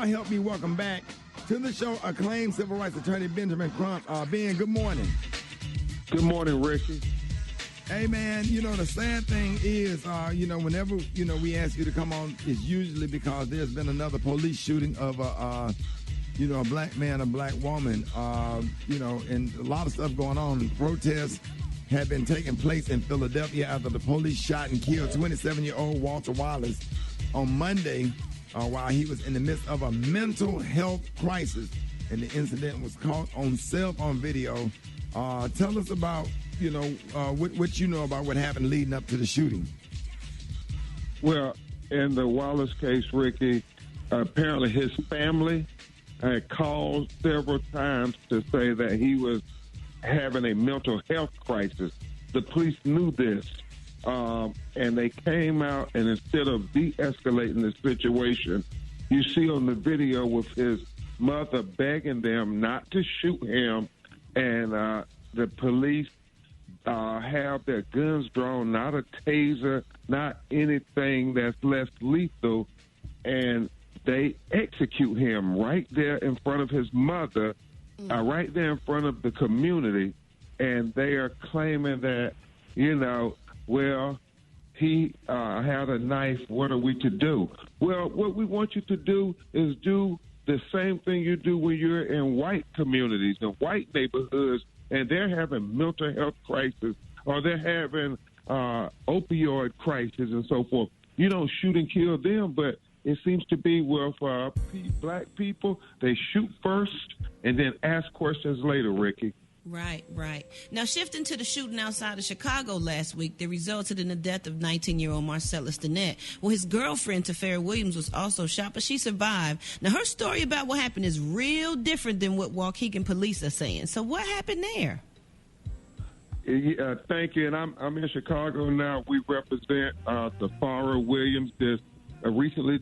help me welcome back to the show acclaimed civil rights attorney Benjamin Crump. Ben, good morning. Good morning, Rickey. Hey, man, the sad thing is, whenever, we ask you to come on, it's usually because there's been another police shooting of a black man, a black woman, and a lot of stuff going on. Protests have been taking place in Philadelphia after the police shot and killed 27-year-old Walter Wallace on Monday while he was in the midst of a mental health crisis. And the incident was caught on cell phone video. Tell us about, what you know about what happened leading up to the shooting. Well, in the Wallace case, Rickey, apparently his family had called several times to say that he was having a mental health crisis. The police knew this, and they came out, and instead of de-escalating the situation, you see on the video with his mother begging them not to shoot him, and the police have their guns drawn, not a taser, not anything that's less lethal, and they execute him right there in front of his mother, right there in front of the community, and they are claiming that, well, he had a knife, what are we to do? Well, what we want you to do is do the same thing you do when you're in white communities, in white neighborhoods, and they're having mental health crisis, or they're having opioid crisis and so forth. You don't shoot and kill them, but it seems to be, well, for black people, they shoot first and then ask questions later, Rickey. Right. Now, shifting to the shooting outside of Chicago last week that resulted in the death of 19-year-old Marcellis Stinnette. Well, his girlfriend, Tafara Williams, was also shot, but she survived. Now, her story about what happened is real different than what Waukegan police are saying. So what happened there? Thank you. And I'm in Chicago now. We represent Tafara Williams, this recently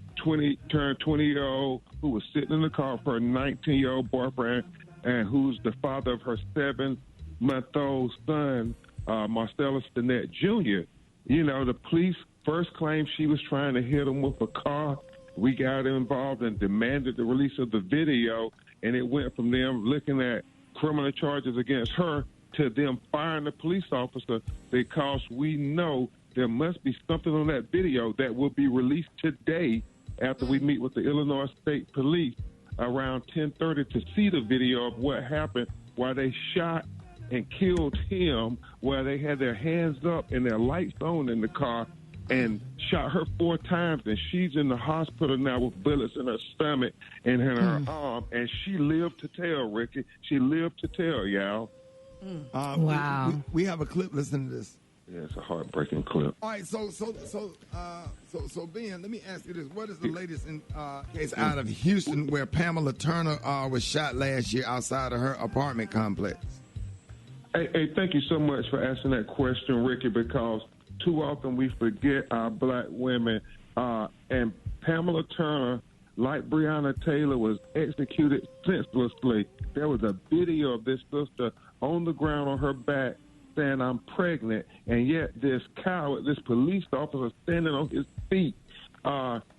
turned 20-year-old who was sitting in the car for a 19-year-old boyfriend, and who's the father of her 7-month-old son, Marcellis Stinnette Jr. The police first claimed she was trying to hit him with a car. We got involved and demanded the release of the video, and it went from them looking at criminal charges against her to them firing the police officer because we know there must be something on that video that will be released today after we meet with the Illinois State Police around 10:30 to see the video of what happened while they shot and killed him, while they had their hands up and their lights on in the car, and shot her 4 times, and she's in the hospital now with bullets in her stomach and in her arm, and she lived to tell, Rickey. She lived to tell, y'all. Wow. We have a clip. Listen to this. Yeah, it's a heartbreaking clip. All right, so Ben, let me ask you this: what is the latest case out of Houston where Pamela Turner was shot last year outside of her apartment complex? Hey, thank you so much for asking that question, Rickey, because too often we forget our black women. And Pamela Turner, like Breonna Taylor, was executed senselessly. There was a video of this sister on the ground on her back saying, "I'm pregnant," and yet this coward, this police officer standing on his feet,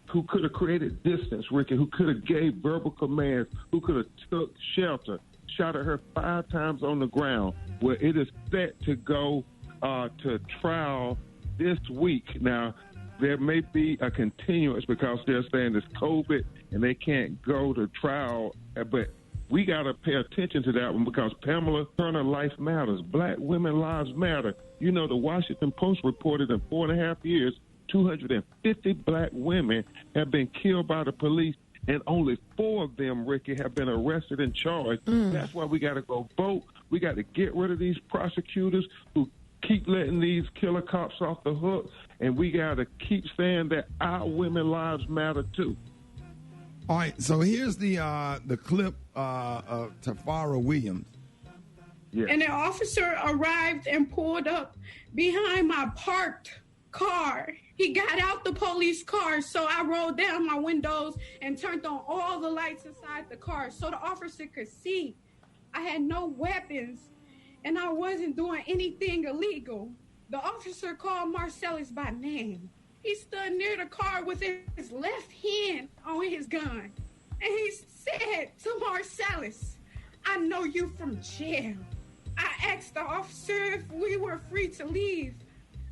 who could have created distance, Rickey, who could have gave verbal commands, who could have took shelter, shot at her 5 times on the ground. Well, it is set to go to trial this week. Now, there may be a continuance because they're saying it's COVID and they can't go to trial, but we got to pay attention to that one because Pamela Turner life matters. Black women lives matter. The Washington Post reported in 4.5 years, 250 black women have been killed by the police, and only 4 of them, Rickey, have been arrested and charged. That's why we got to go vote. We got to get rid of these prosecutors who keep letting these killer cops off the hook, and we got to keep saying that our women lives matter too. All right, so here's the clip of Tafara Williams. Yeah. And an officer arrived and pulled up behind my parked car. He got out the police car, so I rolled down my windows and turned on all the lights inside the car so the officer could see. I had no weapons, and I wasn't doing anything illegal. The officer called Marcellis by name. He stood near the car with his left hand on his gun. And he said to Marcellis, I know you from jail. I asked the officer if we were free to leave.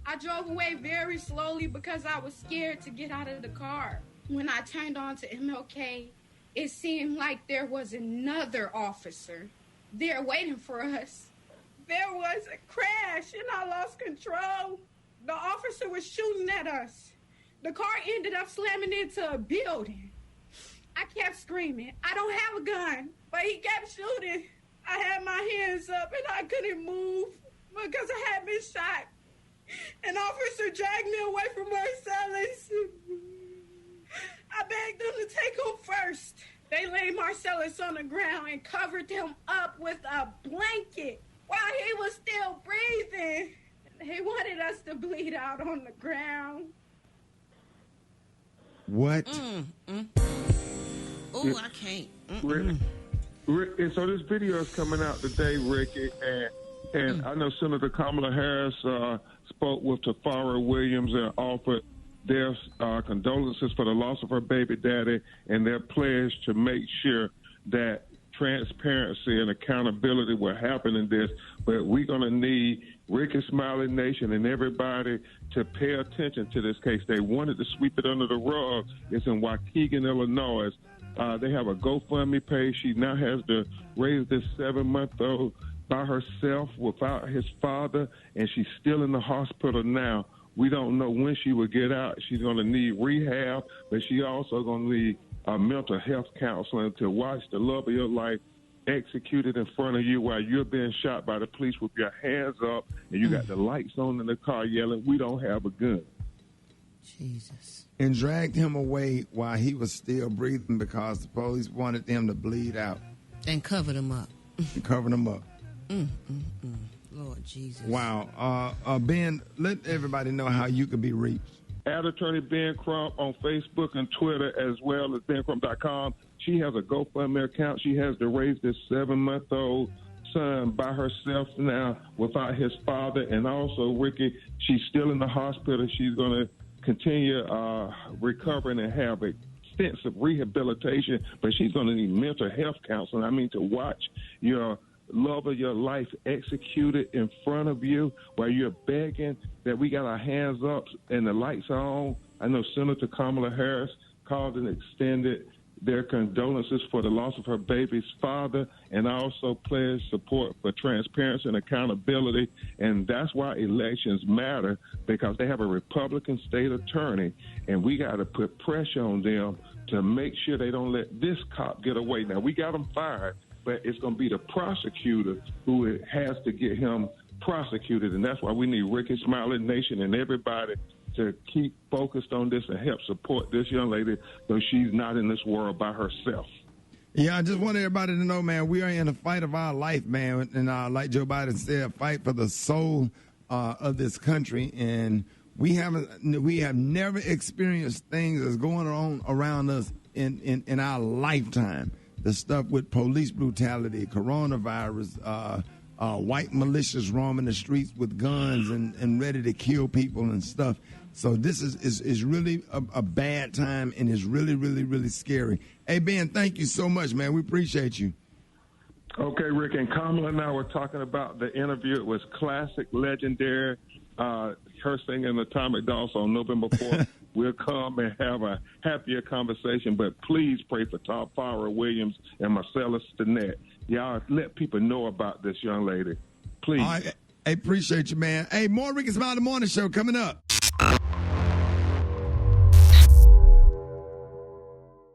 I drove away very slowly because I was scared to get out of the car. When I turned on to MLK, it seemed like there was another officer there waiting for us. There was a crash and I lost control. The officer was shooting at us. The car ended up slamming into a building. I kept screaming, I don't have a gun, but he kept shooting. I had my hands up and I couldn't move because I had been shot. An officer dragged me away from Marcellis. I begged them to take him first. They laid Marcellis on the ground and covered him up with a blanket while he was still breathing. They wanted us to bleed out on the ground. What? Oh, I can't. And so this video is coming out today, Rickey, and I know Senator Kamala Harris spoke with Tafara Williams and offered their condolences for the loss of her baby daddy and their pledge to make sure that transparency and accountability will happen in this. But we're going to need Rickey, Smiley Nation, and everybody to pay attention to this case. They wanted to sweep it under the rug. It's in Waukegan, Illinois. They have a GoFundMe page. She now has to raise this 7-month-old by herself without his father, and she's still in the hospital now. We don't know when she will get out. She's going to need rehab, but she also going to need mental health counseling to watch the love of your life executed in front of you while you're being shot by the police with your hands up and you got the lights on in the car yelling, we don't have a gun. Jesus. And dragged him away while he was still breathing because the police wanted him to bleed out. And covered him up. Lord Jesus. Wow. Ben, let everybody know how you can be reached. At Attorney Ben Crump on Facebook and Twitter, as well as bencrump.com. She has a GoFundMe account. She has to raise this 7-month-old son by herself now without his father. And also, Rickey, she's still in the hospital. She's going to continue recovering and have extensive rehabilitation, but she's going to need mental health counseling. I mean, to watch your love of your life executed in front of you while you're begging that we got our hands up and the lights are on. I know Senator Kamala Harris called and extended their condolences for the loss of her baby's father and also pledged support for transparency and accountability. And that's why elections matter, because they have a Republican state attorney, and we got to put pressure on them to make sure they don't let this cop get away. Now, we got him fired, but it's going to be the prosecutor who has to get him prosecuted, and that's why we need Rickey, Smiley Nation, and everybody to keep focused on this and help support this young lady so she's not in this world by herself. Yeah, I just want everybody to know, man, we are in a fight of our life, man, and like Joe Biden said, fight for the soul of this country, and we have never experienced things that's going on around us in our lifetime. The stuff with police brutality, coronavirus, white militias roaming the streets with guns and ready to kill people and stuff. So this is really a bad time, and it's really, really, really scary. Hey, Ben, thank you so much, man. We appreciate you. Okay, Rick, and Kamala and I were talking about the interview. It was classic, legendary. Her singing Atomic Dance on November 4th. We'll come and have a happier conversation, but please pray for Tafara Williams and Marcellis Stinnette. Y'all let people know about this young lady. Please. All right. I appreciate you, man. Hey, more Rickey Smiley Morning Show coming up.